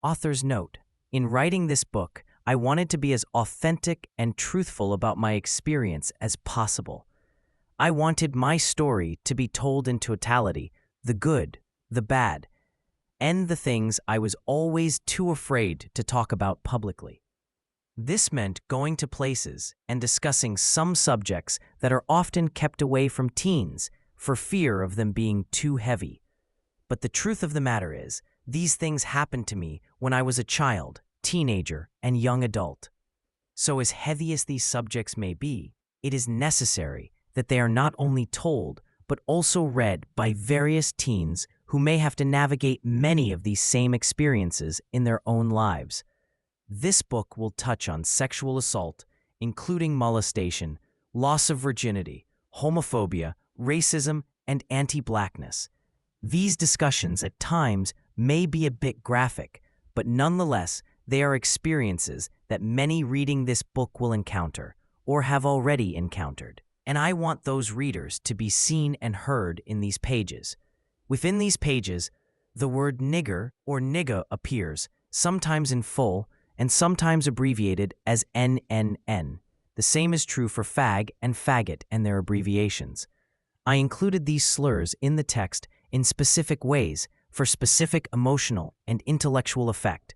Author's note: in writing this book, I wanted to be as authentic and truthful about my experience as possible. I wanted my story to be told in totality, the good, the bad, and the things I was always too afraid to talk about publicly. This meant going to places and discussing some subjects that are often kept away from teens for fear of them being too heavy. But the truth of the matter is, these things happened to me when I was a child, teenager, and young adult. So as heavy as these subjects may be, it is necessary that they are not only told, but also read by various teens who may have to navigate many of these same experiences in their own lives. This book will touch on sexual assault, including molestation, loss of virginity, homophobia, racism, and anti-Blackness. These discussions at times may be a bit graphic, but nonetheless, they are experiences that many reading this book will encounter, or have already encountered. And I want those readers to be seen and heard in these pages. Within these pages, the word nigger or nigga appears, sometimes in full and sometimes abbreviated as NNN. The same is true for fag and faggot and their abbreviations. I included these slurs in the text in specific ways for specific emotional and intellectual effect.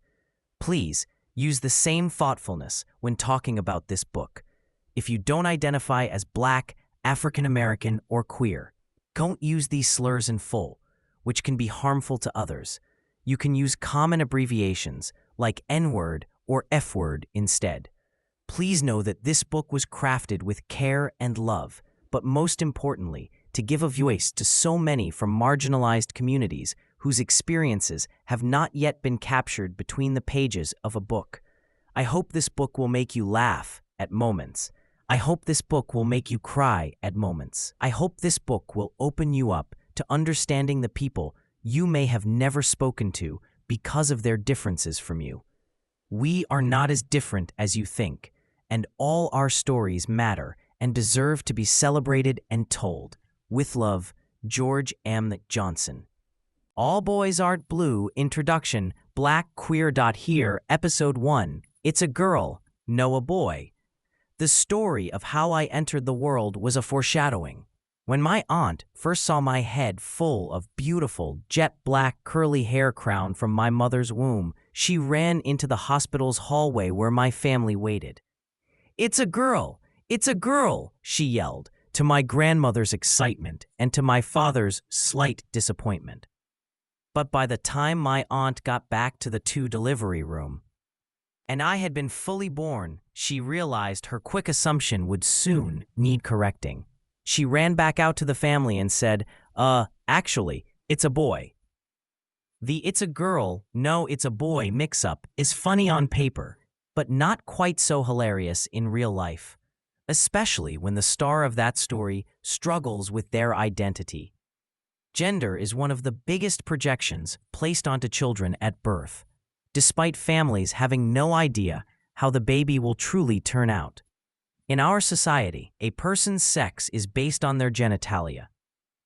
Please use the same thoughtfulness when talking about this book. If you don't identify as Black, African American, or queer, don't use these slurs in full, which can be harmful to others. You can use common abbreviations like N-word or F-word instead. Please know that this book was crafted with care and love, but most importantly, to give a voice to so many from marginalized communities whose experiences have not yet been captured between the pages of a book. I hope this book will make you laugh at moments. I hope this book will make you cry at moments. I hope this book will open you up to understanding the people you may have never spoken to because of their differences from you. We are not as different as you think, and all our stories matter and deserve to be celebrated and told. With love, George M. Johnson. All Boys Aren't Blue Introduction, Black Queer. Here, Episode 1. It's a Girl, No a Boy. The story of how I entered the world was a foreshadowing. When my aunt first saw my head full of beautiful, jet-black curly hair crown from my mother's womb, she ran into the hospital's hallway where my family waited. "It's a girl! It's a girl!" she yelled, to my grandmother's excitement and to my father's slight disappointment. But by the time my aunt got back to the delivery room, and I had been fully born, she realized her quick assumption would soon need correcting. She ran back out to the family and said, actually, it's a boy." The "it's a girl, no it's a boy" mix-up is funny on paper, but not quite so hilarious in real life, especially when the star of that story struggles with their identity. Gender is one of the biggest projections placed onto children at birth, despite families having no idea how the baby will truly turn out. In our society, a person's sex is based on their genitalia.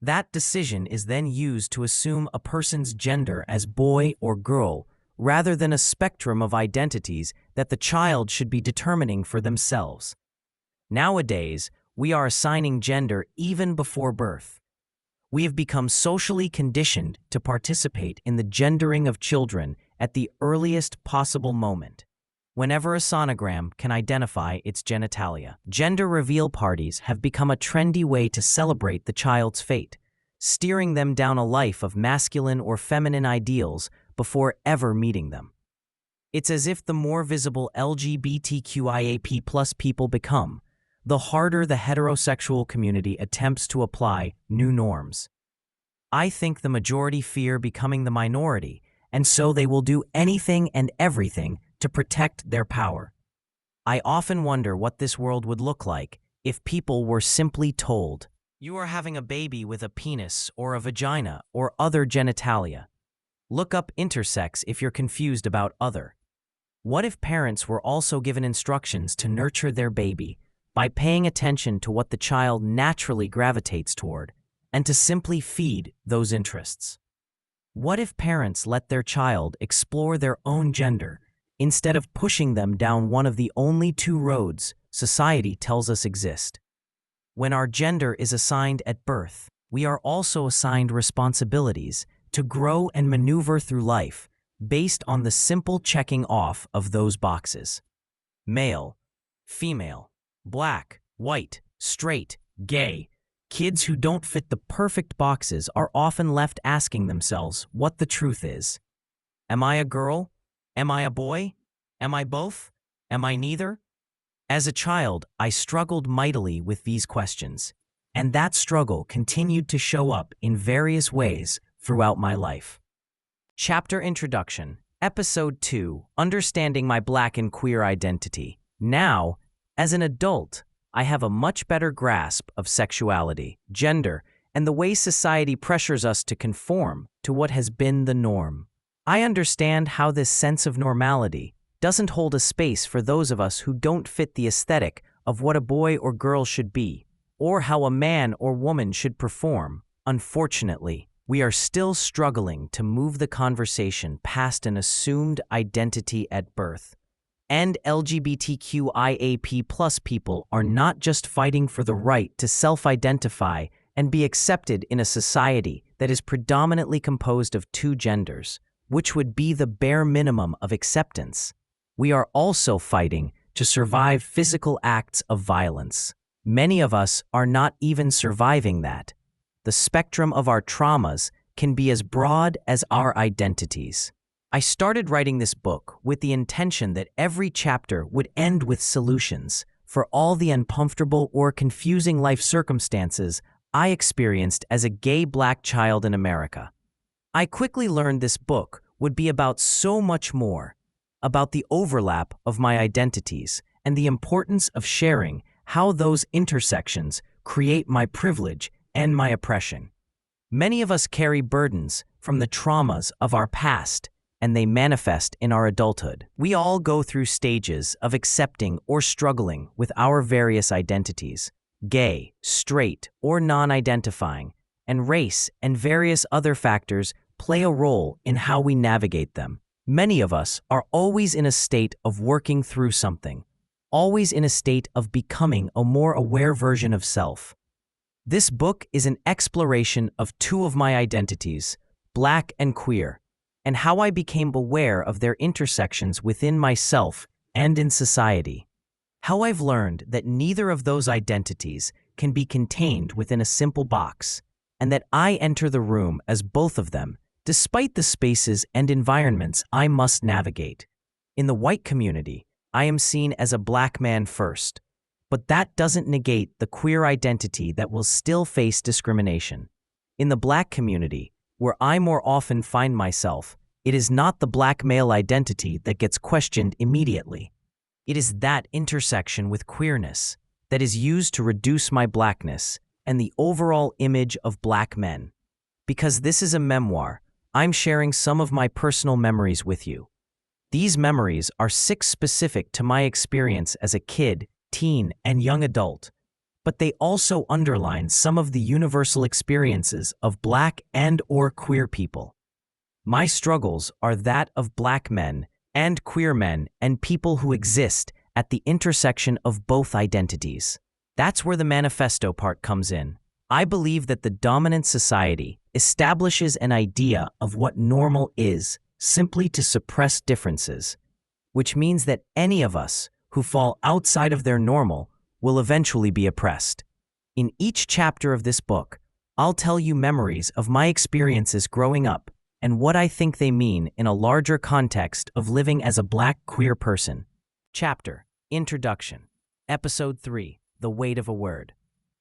That decision is then used to assume a person's gender as boy or girl, rather than a spectrum of identities that the child should be determining for themselves. Nowadays, we are assigning gender even before birth. We have become socially conditioned to participate in the gendering of children at the earliest possible moment, whenever a sonogram can identify its genitalia. Gender reveal parties have become a trendy way to celebrate the child's fate, steering them down a life of masculine or feminine ideals before ever meeting them. It's as if the more visible LGBTQIA+ people become, the harder the heterosexual community attempts to apply new norms. I think the majority fear becoming the minority, and so they will do anything and everything to protect their power. I often wonder what this world would look like if people were simply told, "You are having a baby with a penis or a vagina or other genitalia. Look up intersex if you're confused about other." What if parents were also given instructions to nurture their baby by paying attention to what the child naturally gravitates toward, and to simply feed those interests? What if parents let their child explore their own gender instead of pushing them down one of the only two roads society tells us exist? When our gender is assigned at birth, we are also assigned responsibilities to grow and maneuver through life based on the simple checking off of those boxes. Male, female, black, white, straight, gay. Kids who don't fit the perfect boxes are often left asking themselves what the truth is. Am I a girl? Am I a boy? Am I both? Am I neither? As a child, I struggled mightily with these questions, and that struggle continued to show up in various ways throughout my life. Chapter Introduction, Episode 2, Understanding My Black and Queer Identity. Now, as an adult, I have a much better grasp of sexuality, gender, and the way society pressures us to conform to what has been the norm. I understand how this sense of normality doesn't hold a space for those of us who don't fit the aesthetic of what a boy or girl should be, or how a man or woman should perform. Unfortunately, we are still struggling to move the conversation past an assumed identity at birth. And LGBTQIAP+ people are not just fighting for the right to self-identify and be accepted in a society that is predominantly composed of two genders, which would be the bare minimum of acceptance. We are also fighting to survive physical acts of violence. Many of us are not even surviving that. The spectrum of our traumas can be as broad as our identities. I started writing this book with the intention that every chapter would end with solutions for all the uncomfortable or confusing life circumstances I experienced as a gay Black child in America. I quickly learned this book would be about so much more, about the overlap of my identities and the importance of sharing how those intersections create my privilege and my oppression. Many of us carry burdens from the traumas of our past, and they manifest in our adulthood. We all go through stages of accepting or struggling with our various identities, gay, straight, or non-identifying, and race and various other factors play a role in how we navigate them. Many of us are always in a state of working through something, always in a state of becoming a more aware version of self. This book is an exploration of two of my identities, Black and queer, and how I became aware of their intersections within myself and in society. How I've learned that neither of those identities can be contained within a simple box, and that I enter the room as both of them, despite the spaces and environments I must navigate. In the white community, I am seen as a Black man first, but that doesn't negate the queer identity that will still face discrimination. In the Black community, where I more often find myself, it is not the Black male identity that gets questioned immediately. It is that intersection with queerness that is used to reduce my Blackness and the overall image of Black men. Because this is a memoir, I'm sharing some of my personal memories with you. These memories are specific to my experience as a kid, teen, and young adult, but they also underline some of the universal experiences of Black and/or queer people. My struggles are that of Black men and queer men and people who exist at the intersection of both identities. That's where the manifesto part comes in. I believe that the dominant society establishes an idea of what normal is simply to suppress differences, which means that any of us who fall outside of their normal will eventually be oppressed. In each chapter of this book, I'll tell you memories of my experiences growing up and what I think they mean in a larger context of living as a Black queer person. Chapter Introduction, Episode 3, The Weight of a Word.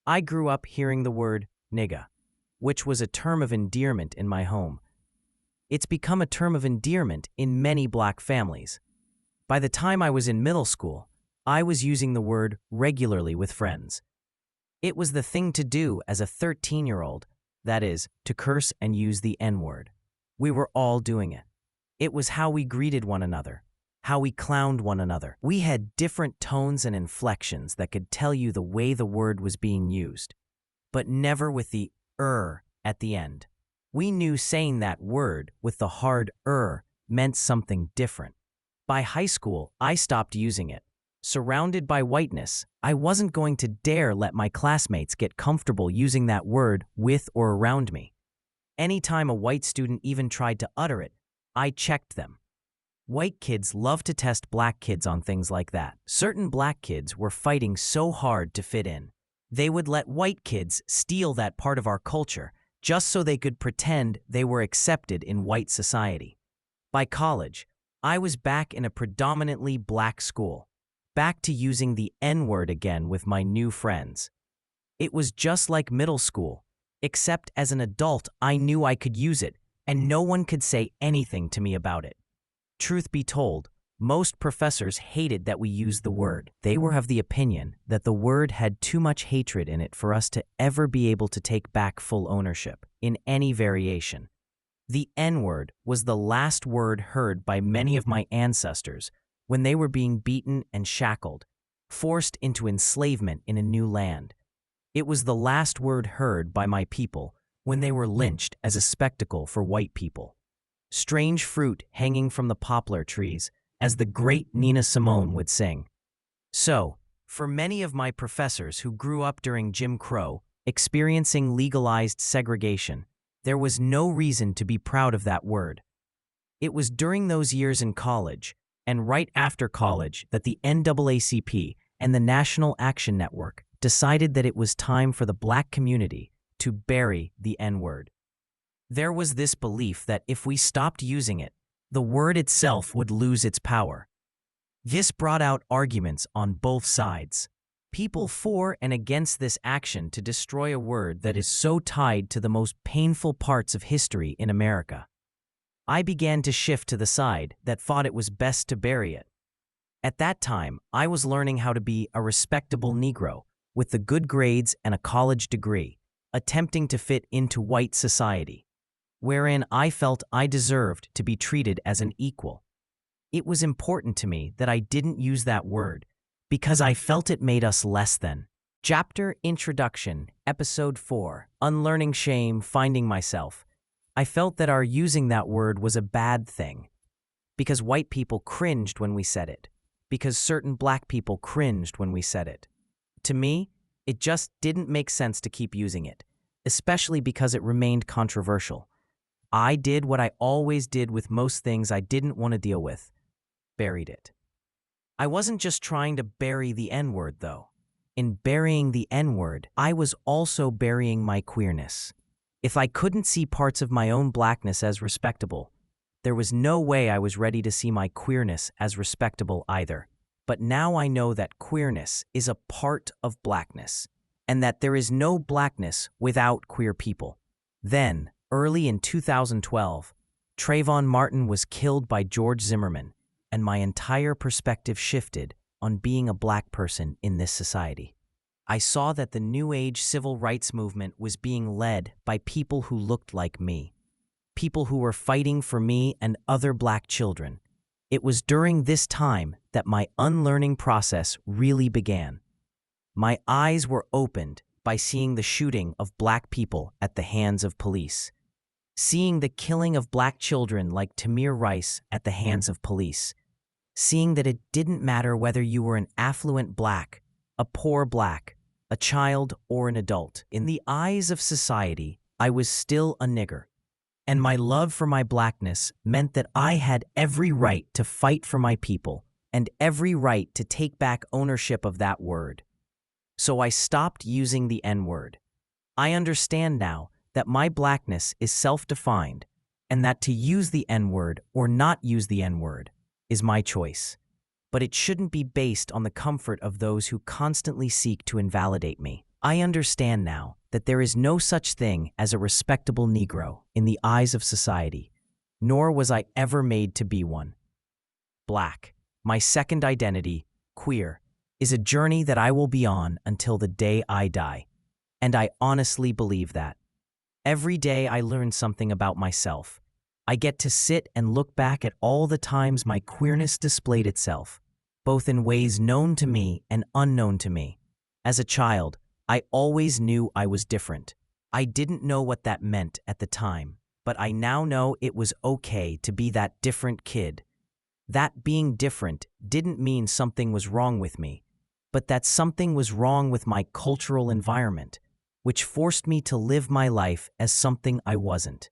I grew up hearing the word nigga, which was a term of endearment in my home. It's become a term of endearment in many Black families. By the time I was in middle school, I was using the word regularly with friends. It was the thing to do as a 13-year-old, that is, to curse and use the N-word. We were all doing it. It was how we greeted one another, how we clowned one another. We had different tones and inflections that could tell you the way the word was being used, but never with the at the end. We knew saying that word with the hard meant something different. By high school, I stopped using it. Surrounded by whiteness, I wasn't going to dare let my classmates get comfortable using that word with or around me. Anytime a white student even tried to utter it, I checked them. White kids love to test black kids on things like that. Certain black kids were fighting so hard to fit in. They would let white kids steal that part of our culture just so they could pretend they were accepted in white society. By college, I was back in a predominantly black school, back to using the N-word again with my new friends. It was just like middle school, except as an adult I knew I could use it, and no one could say anything to me about it. Truth be told, most professors hated that we used the word. They were of the opinion that the word had too much hatred in it for us to ever be able to take back full ownership in any variation. The N-word was the last word heard by many of my ancestors when they were being beaten and shackled, forced into enslavement in a new land. It was the last word heard by my people when they were lynched as a spectacle for white people. Strange fruit hanging from the poplar trees, as the great Nina Simone would sing. So, for many of my professors who grew up during Jim Crow, experiencing legalized segregation, there was no reason to be proud of that word. It was during those years in college, and right after college, that the NAACP and the National Action Network decided that it was time for the black community to bury the N-word. There was this belief that if we stopped using it, the word itself would lose its power. This brought out arguments on both sides. People for and against this action to destroy a word that is so tied to the most painful parts of history in America. I began to shift to the side that thought it was best to bury it. At that time, I was learning how to be a respectable Negro with the good grades and a college degree, attempting to fit into white society, wherein I felt I deserved to be treated as an equal. It was important to me that I didn't use that word, because I felt it made us less than. Chapter Introduction, Episode 4, Unlearning Shame, Finding Myself. I felt that our using that word was a bad thing, because white people cringed when we said it, because certain black people cringed when we said it. To me, it just didn't make sense to keep using it, especially because it remained controversial. I did what I always did with most things I didn't want to deal with. Buried it. I wasn't just trying to bury the N-word, though. In burying the N-word, I was also burying my queerness. If I couldn't see parts of my own blackness as respectable, there was no way I was ready to see my queerness as respectable either. But now I know that queerness is a part of blackness, and that there is no blackness without queer people. Then, early in 2012, Trayvon Martin was killed by George Zimmerman, and my entire perspective shifted on being a black person in this society. I saw that the New Age civil rights movement was being led by people who looked like me, people who were fighting for me and other black children. It was during this time that my unlearning process really began. My eyes were opened by seeing the shooting of black people at the hands of police, seeing the killing of black children like Tamir Rice at the hands of police, seeing that it didn't matter whether you were an affluent black, a poor black, a child, or an adult. In the eyes of society, I was still a nigger, and my love for my blackness meant that I had every right to fight for my people and every right to take back ownership of that word. So I stopped using the N-word. I understand now that my blackness is self-defined and that to use the N-word or not use the N-word is my choice. But it shouldn't be based on the comfort of those who constantly seek to invalidate me. I understand now that there is no such thing as a respectable Negro in the eyes of society, nor was I ever made to be one. Black, my second identity, queer, is a journey that I will be on until the day I die, and I honestly believe that. Every day I learn something about myself. I get to sit and look back at all the times my queerness displayed itself, both in ways known to me and unknown to me. As a child, I always knew I was different. I didn't know what that meant at the time, but I now know it was okay to be that different kid. That being different didn't mean something was wrong with me, but that something was wrong with my cultural environment, which forced me to live my life as something I wasn't.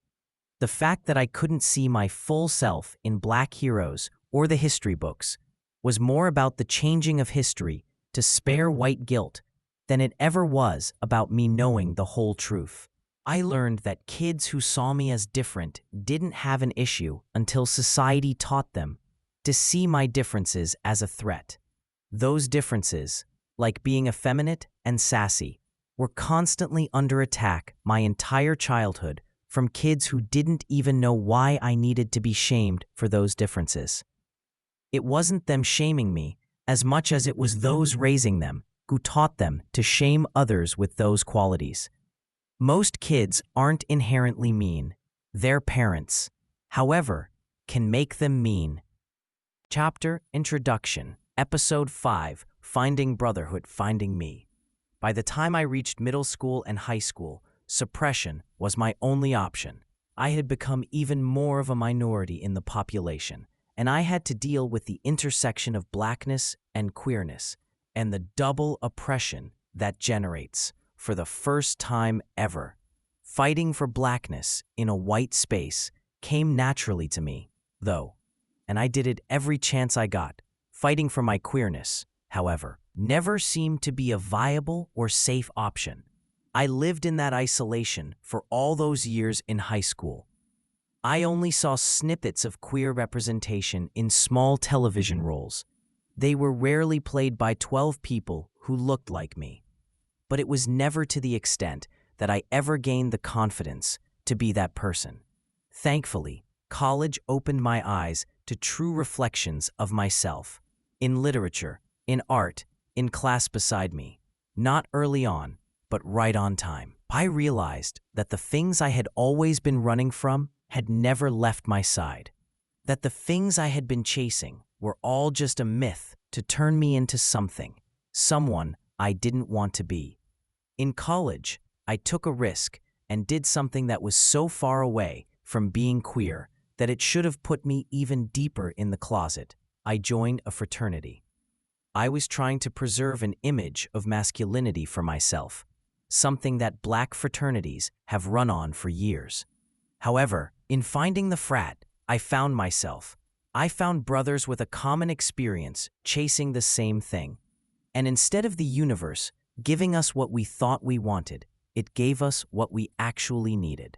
The fact that I couldn't see my full self in Black heroes or the history books was more about the changing of history to spare white guilt than it ever was about me knowing the whole truth. I learned that kids who saw me as different didn't have an issue until society taught them to see my differences as a threat. Those differences, like being effeminate and sassy, were constantly under attack my entire childhood from kids who didn't even know why I needed to be shamed for those differences. It wasn't them shaming me as much as it was those raising them who taught them to shame others with those qualities. Most kids aren't inherently mean. Their parents, however, can make them mean. Chapter Introduction, Episode 5, Finding Brotherhood, Finding Me. By the time I reached middle school and high school, suppression was my only option. I had become even more of a minority in the population, and I had to deal with the intersection of blackness and queerness, and the double oppression that generates. For the first time ever, fighting for blackness in a white space came naturally to me, though, and I did it every chance I got. Fighting for my queerness, however, never seemed to be a viable or safe option. I lived in that isolation for all those years in high school. I only saw snippets of queer representation in small television roles. They were rarely played by 12 people who looked like me. But it was never to the extent that I ever gained the confidence to be that person. Thankfully, college opened my eyes to true reflections of myself, in literature, in art, in class beside me. Not early on, but right on time. I realized that the things I had always been running from had never left my side. That the things I had been chasing were all just a myth to turn me into someone I didn't want to be. In college, I took a risk and did something that was so far away from being queer that it should have put me even deeper in the closet. I joined a fraternity. I was trying to preserve an image of masculinity for myself, something that Black fraternities have run on for years. However, in finding the frat, I found myself. I found brothers with a common experience chasing the same thing. And instead of the universe giving us what we thought we wanted, it gave us what we actually needed.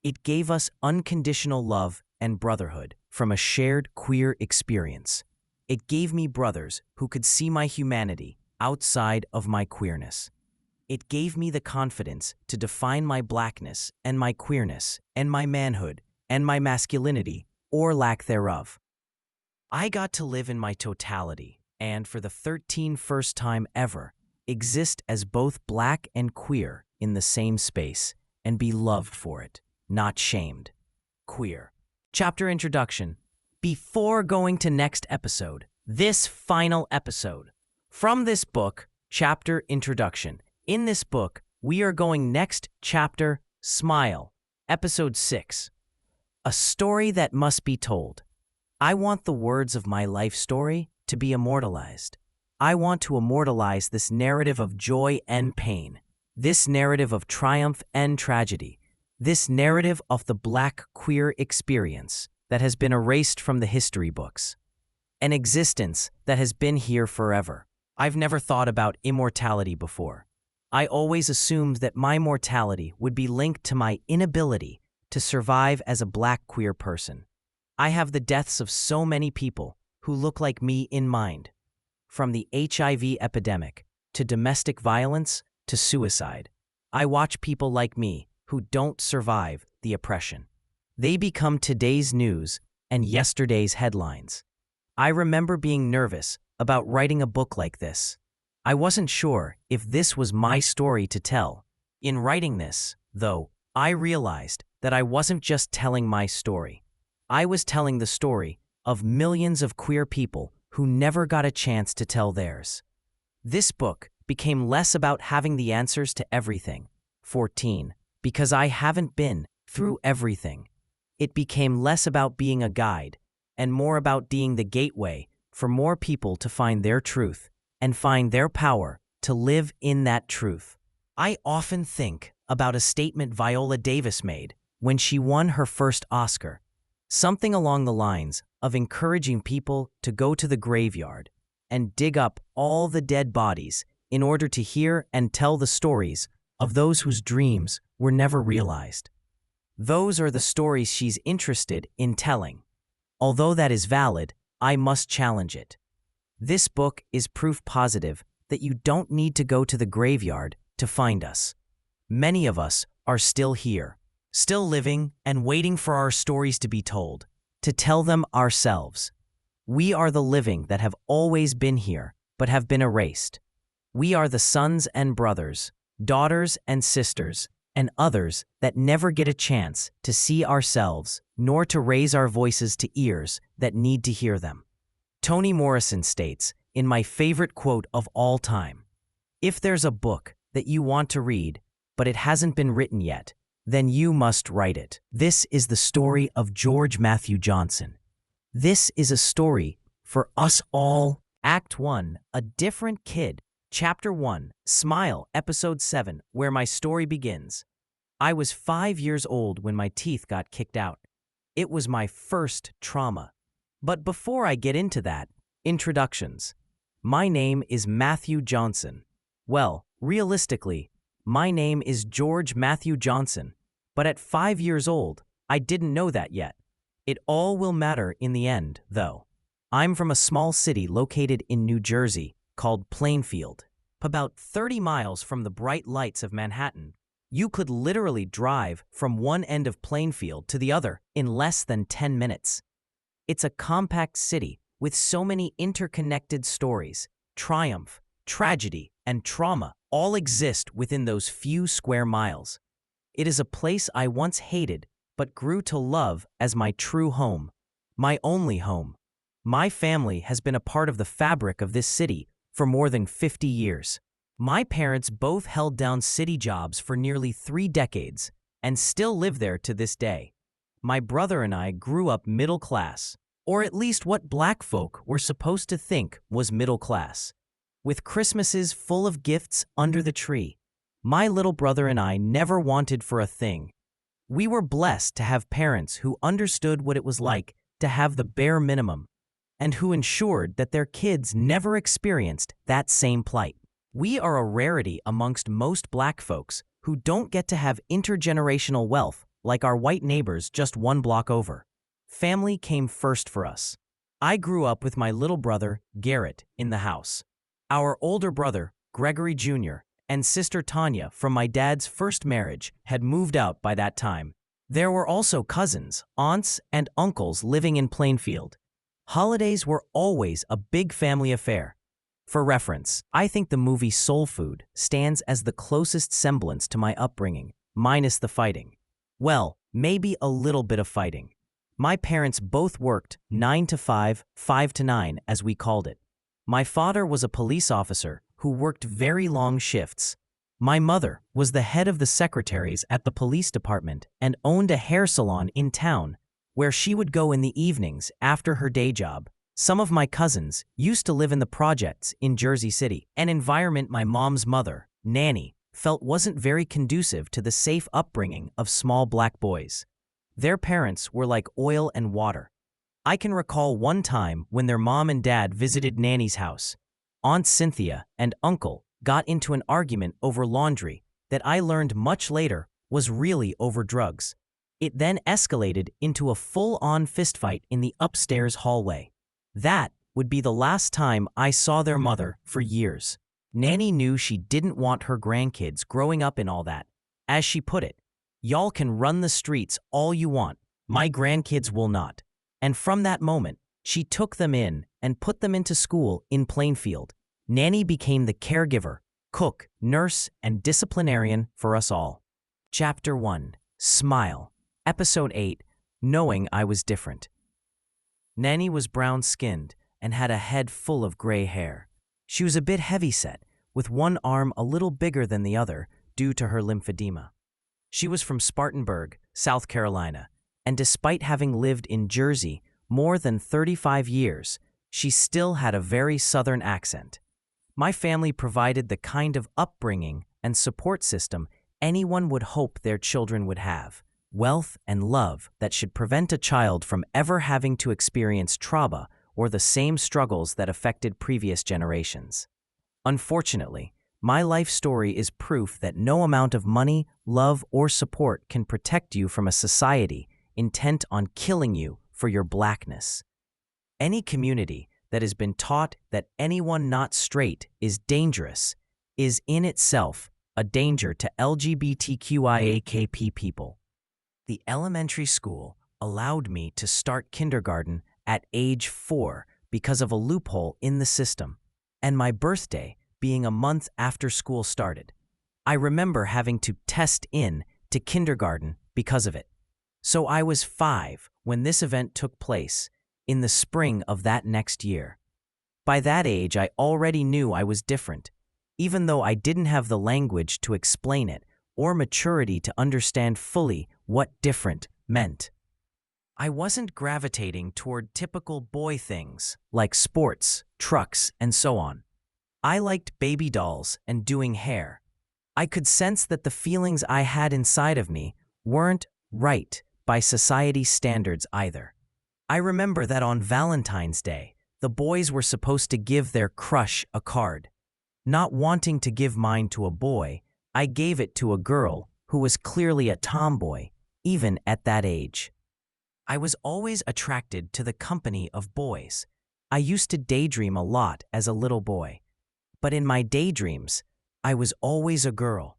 It gave us unconditional love and brotherhood from a shared queer experience. It gave me brothers who could see my humanity outside of my queerness. It gave me the confidence to define my blackness and my queerness and my manhood and my masculinity or lack thereof. I got to live in my totality and, for the 13th time ever, exist as both Black and queer in the same space and be loved for it, not shamed. Queer. Chapter Introduction. Before going to next episode, this final episode. From this book, Chapter Introduction. In this book, we are going next chapter, Smile, Episode 6. A story that must be told. I want the words of my life story to be immortalized. I want to immortalize this narrative of joy and pain, this narrative of triumph and tragedy, this narrative of the Black queer experience that has been erased from the history books, an existence that has been here forever. I've never thought about immortality before. I always assumed that my mortality would be linked to my inability to survive as a Black queer person. I have the deaths of so many people who look like me in mind. From the HIV epidemic, to domestic violence, to suicide. I watch people like me who don't survive the oppression. They become today's news and yesterday's headlines. I remember being nervous about writing a book like this. I wasn't sure if this was my story to tell. In writing this, though, I realized that I wasn't just telling my story. I was telling the story of millions of queer people who never got a chance to tell theirs. This book became less about having the answers to everything, 14, because I haven't been Through everything, it became less about being a guide and more about being the gateway for more people to find their truth and find their power to live in that truth. I often think about a statement Viola Davis made when she won her first Oscar, something along the lines of encouraging people to go to the graveyard and dig up all the dead bodies in order to hear and tell the stories of those whose dreams were never realized. Those are the stories she's interested in telling. Although that is valid, I must challenge it. This book is proof positive that you don't need to go to the graveyard to find us. Many of us are still here, still living and waiting for our stories to be told, to tell them ourselves. We are the living that have always been here, but have been erased. We are the sons and brothers, daughters and sisters, and others that never get a chance to see ourselves, nor to raise our voices to ears that need to hear them. Toni Morrison states, in my favorite quote of all time, "If there's a book that you want to read, but it hasn't been written yet, then you must write it." This is the story of George Matthew Johnson. This is a story for us all. Act 1, A Different Kid. Chapter 1, Smile, Episode 7, where my story begins. I was 5 years old when my teeth got kicked out. It was my first trauma. But before I get into that, introductions. My name is Matthew Johnson. Well, realistically, my name is George Matthew Johnson. But at 5 years old, I didn't know that yet. It all will matter in the end, though. I'm from a small city located in New Jersey called Plainfield. About 30 miles from the bright lights of Manhattan, you could literally drive from one end of Plainfield to the other in less than 10 minutes. It's a compact city with so many interconnected stories. Triumph, tragedy, and trauma all exist within those few square miles. It is a place I once hated but grew to love as my true home, my only home. My family has been a part of the fabric of this city for more than 50 years. My parents both held down city jobs for nearly 3 decades and still live there to this day. My brother and I grew up middle class, or at least what black folk were supposed to think was middle class, with Christmases full of gifts under the tree. My little brother and I never wanted for a thing. We were blessed to have parents who understood what it was like to have the bare minimum, and who ensured that their kids never experienced that same plight. We are a rarity amongst most black folks who don't get to have intergenerational wealth like our white neighbors just one block over. Family came first for us. I grew up with my little brother, Garrett, in the house. Our older brother, Gregory Jr., and sister Tanya from my dad's first marriage had moved out by that time. There were also cousins, aunts, and uncles living in Plainfield. Holidays were always a big family affair. For reference, I think the movie Soul Food stands as the closest semblance to my upbringing, minus the fighting. Well, maybe a little bit of fighting. My parents both worked 9 to 5, 5 to 9, as we called it. My father was a police officer who worked very long shifts. My mother was the head of the secretaries at the police department and owned a hair salon in town, where she would go in the evenings after her day job. Some of my cousins used to live in the projects in Jersey City, an environment my mom's mother, Nanny, felt wasn't very conducive to the safe upbringing of small black boys. Their parents were like oil and water. I can recall one time when their mom and dad visited Nanny's house. Aunt Cynthia and Uncle got into an argument over laundry that I learned much later was really over drugs. It then escalated into a full-on fistfight in the upstairs hallway. That would be the last time I saw their mother for years. Nanny knew she didn't want her grandkids growing up in all that. As she put it, "Y'all can run the streets all you want, my grandkids will not." And from that moment, she took them in and put them into school in Plainfield. Nanny became the caregiver, cook, nurse, and disciplinarian for us all. Chapter 1, Smile, Episode 8, Knowing I Was Different. Nanny was brown-skinned and had a head full of gray hair. She was a bit heavyset, with one arm a little bigger than the other due to her lymphedema. She was from Spartanburg, South Carolina, and despite having lived in Jersey more than 35 years, she still had a very Southern accent. My family provided the kind of upbringing and support system anyone would hope their children would have. Wealth and love that should prevent a child from ever having to experience trauma or the same struggles that affected previous generations. Unfortunately, my life story is proof that no amount of money, love, or support can protect you from a society intent on killing you for your blackness. Any community that has been taught that anyone not straight is dangerous is in itself a danger to LGBTQIAKP people. The elementary school allowed me to start kindergarten at age 4 because of a loophole in the system, and my birthday being a month after school started. I remember having to test in to kindergarten because of it. So I was 5 when this event took place, in the spring of that next year. By that age, I already knew I was different, even though I didn't have the language to explain it or maturity to understand fully what different meant. I wasn't gravitating toward typical boy things like sports, trucks, and so on. I liked baby dolls and doing hair. I could sense that the feelings I had inside of me weren't right by society's standards either. I remember that on Valentine's Day, the boys were supposed to give their crush a card. Not wanting to give mine to a boy, I gave it to a girl who was clearly a tomboy, even at that age. I was always attracted to the company of boys. I used to daydream a lot as a little boy. But in my daydreams, I was always a girl.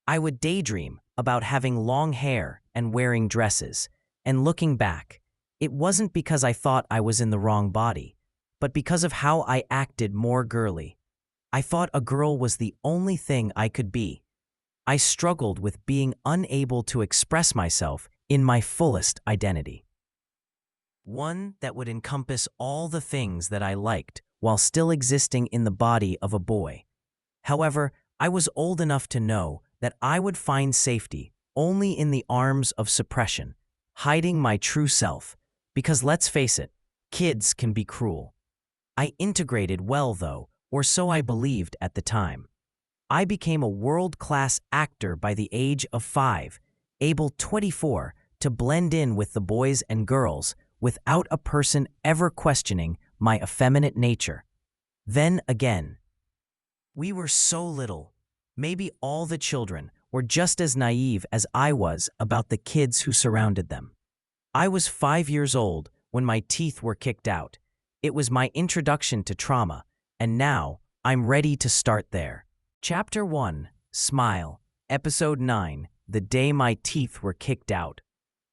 I would daydream about having long hair and wearing dresses, and looking back, it wasn't because I thought I was in the wrong body, but because of how I acted more girly. I thought a girl was the only thing I could be. I struggled with being unable to express myself in my fullest identity. One that would encompass all the things that I liked while still existing in the body of a boy. However, I was old enough to know that I would find safety only in the arms of suppression, hiding my true self, because let's face it, kids can be cruel. I integrated well though, or so I believed at the time. I became a world-class actor by the age of 5, able 24 to blend in with the boys and girls without a person ever questioning my effeminate nature. Then again, we were so little. Maybe all the children were just as naive as I was about the kids who surrounded them. I was 5 years old when my teeth were kicked out. It was my introduction to trauma, and now I'm ready to start there. Chapter 1, Smile, Episode 9, The Day My Teeth Were Kicked Out.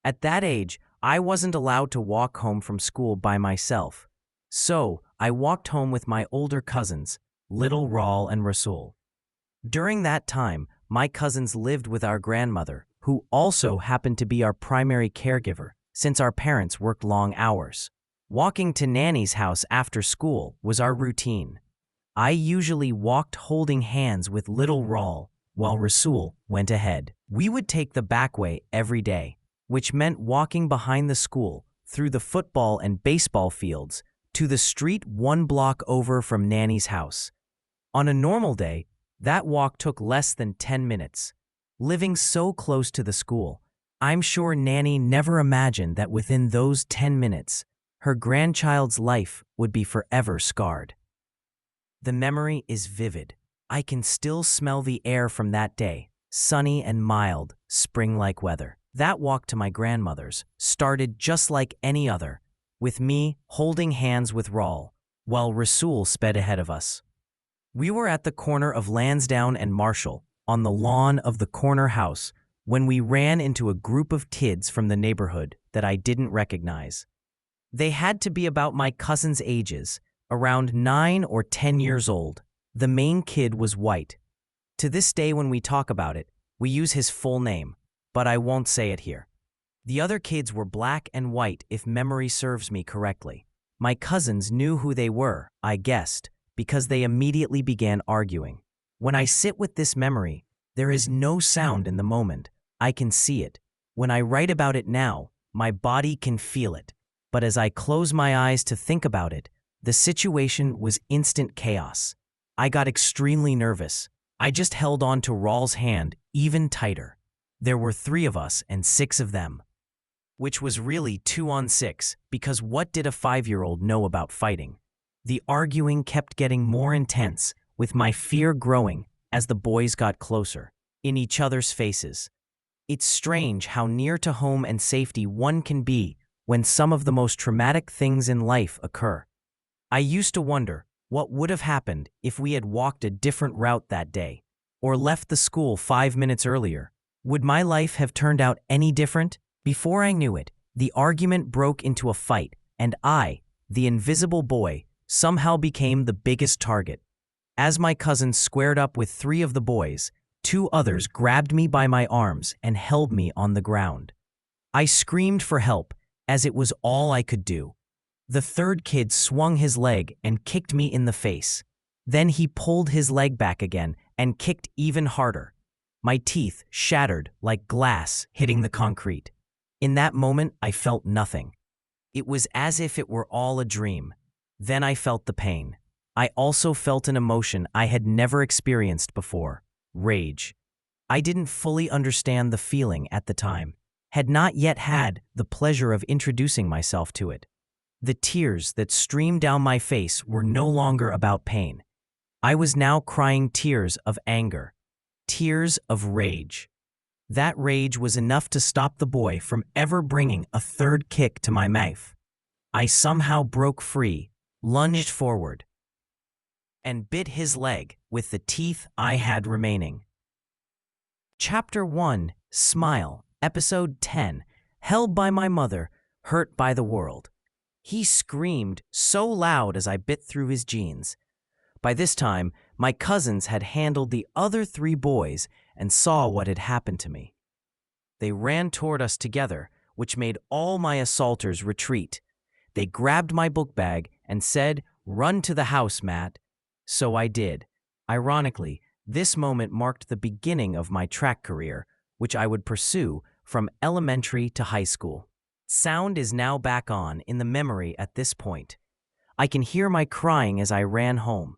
At that age, I wasn't allowed to walk home from school by myself. So, I walked home with my older cousins, Little Raul and Rasul. During that time, my cousins lived with our grandmother, who also happened to be our primary caregiver, since our parents worked long hours. Walking to Nanny's house after school was our routine. I usually walked holding hands with Little Raul, while Rasul went ahead. We would take the back way every day, which meant walking behind the school, through the football and baseball fields, to the street 1 block over from Nanny's house. On a normal day, that walk took less than 10 minutes. Living so close to the school, I'm sure Nanny never imagined that within those 10 minutes, her grandchild's life would be forever scarred. The memory is vivid. I can still smell the air from that day, sunny and mild, spring-like weather. That walk to my grandmother's started just like any other, with me holding hands with Raul, while Rasul sped ahead of us. We were at the corner of Lansdowne and Marshall, on the lawn of the corner house, when we ran into a group of kids from the neighborhood that I didn't recognize. They had to be about my cousins' ages, around 9 or 10 years old. The main kid was white. To this day when we talk about it, we use his full name, but I won't say it here. The other kids were black and white if memory serves me correctly. My cousins knew who they were, I guessed, because they immediately began arguing. When I sit with this memory, there is no sound in the moment, I can see it. When I write about it now, my body can feel it. But as I close my eyes to think about it, the situation was instant chaos. I got extremely nervous. I just held on to Rawls' hand even tighter. There were 3 of us and 6 of them, which was really 2 on 6, because what did a 5-year-old know about fighting? The arguing kept getting more intense, with my fear growing as the boys got closer, in each other's faces. It's strange how near to home and safety one can be when some of the most traumatic things in life occur. I used to wonder what would have happened if we had walked a different route that day, or left the school 5 minutes earlier. Would my life have turned out any different? Before I knew it, the argument broke into a fight, and I, the invisible boy, somehow became the biggest target. As my cousins squared up with 3 of the boys, 2 others grabbed me by my arms and held me on the ground. I screamed for help, as it was all I could do. The 3rd kid swung his leg and kicked me in the face. Then he pulled his leg back again and kicked even harder. My teeth shattered like glass hitting the concrete. In that moment, I felt nothing. It was as if it were all a dream. Then I felt the pain. I also felt an emotion I had never experienced before: rage. I didn't fully understand the feeling at the time, had not yet had the pleasure of introducing myself to it. The tears that streamed down my face were no longer about pain. I was now crying tears of anger, tears of rage. That rage was enough to stop the boy from ever bringing a 3rd kick to my mouth. I somehow broke free, lunged forward, and bit his leg with the teeth I had remaining. Chapter 1, Smile, Episode 10, Held by My Mother, Hurt by the World. He screamed so loud as I bit through his jeans. By this time, my cousins had handled the other 3 boys and saw what had happened to me. They ran toward us together, which made all my assaulters retreat. They grabbed my book bag and said, "Run to the house, Matt." So I did. Ironically, this moment marked the beginning of my track career, which I would pursue from elementary to high school. Sound is now back on in the memory at this point. I can hear my crying as I ran home.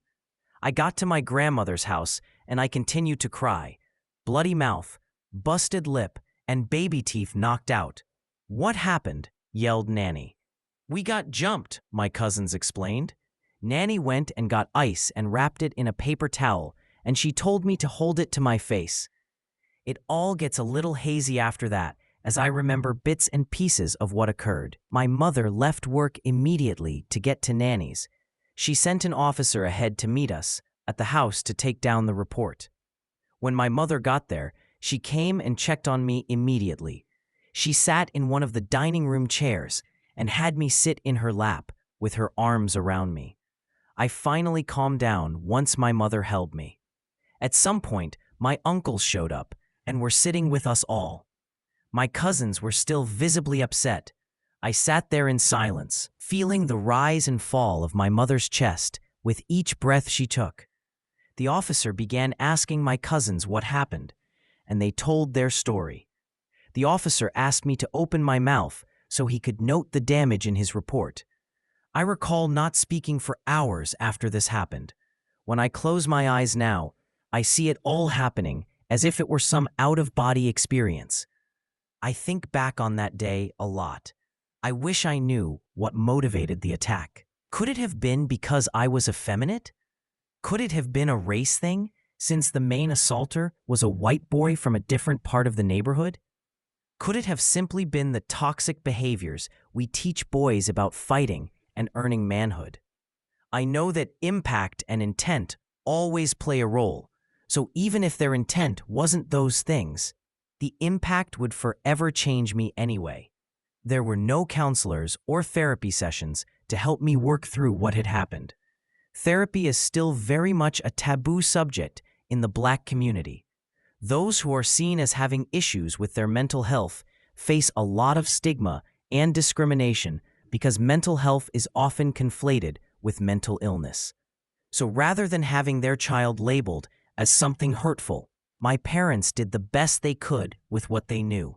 I got to my grandmother's house and I continued to cry. Bloody mouth, busted lip, and baby teeth knocked out. "What happened?" yelled Nanny. "We got jumped," my cousins explained. Nanny went and got ice and wrapped it in a paper towel, and she told me to hold it to my face. It all gets a little hazy after that, as I remember bits and pieces of what occurred. My mother left work immediately to get to Nanny's. She sent an officer ahead to meet us at the house to take down the report. When my mother got there, she came and checked on me immediately. She sat in one of the dining room chairs and had me sit in her lap with her arms around me. I finally calmed down once my mother held me. At some point, my uncles showed up and were sitting with us all. My cousins were still visibly upset. I sat there in silence, feeling the rise and fall of my mother's chest with each breath she took. The officer began asking my cousins what happened, and they told their story. The officer asked me to open my mouth so he could note the damage in his report. I recall not speaking for hours after this happened. When I close my eyes now, I see it all happening as if it were some out-of-body experience. I think back on that day a lot. I wish I knew what motivated the attack. Could it have been because I was effeminate? Could it have been a race thing, since the main assaulter was a white boy from a different part of the neighborhood? Could it have simply been the toxic behaviors we teach boys about fighting and earning manhood? I know that impact and intent always play a role, so even if their intent wasn't those things, the impact would forever change me anyway. There were no counselors or therapy sessions to help me work through what had happened. Therapy is still very much a taboo subject in the Black community. Those who are seen as having issues with their mental health face a lot of stigma and discrimination because mental health is often conflated with mental illness. So rather than having their child labeled as something hurtful, My parents did the best they could with what they knew.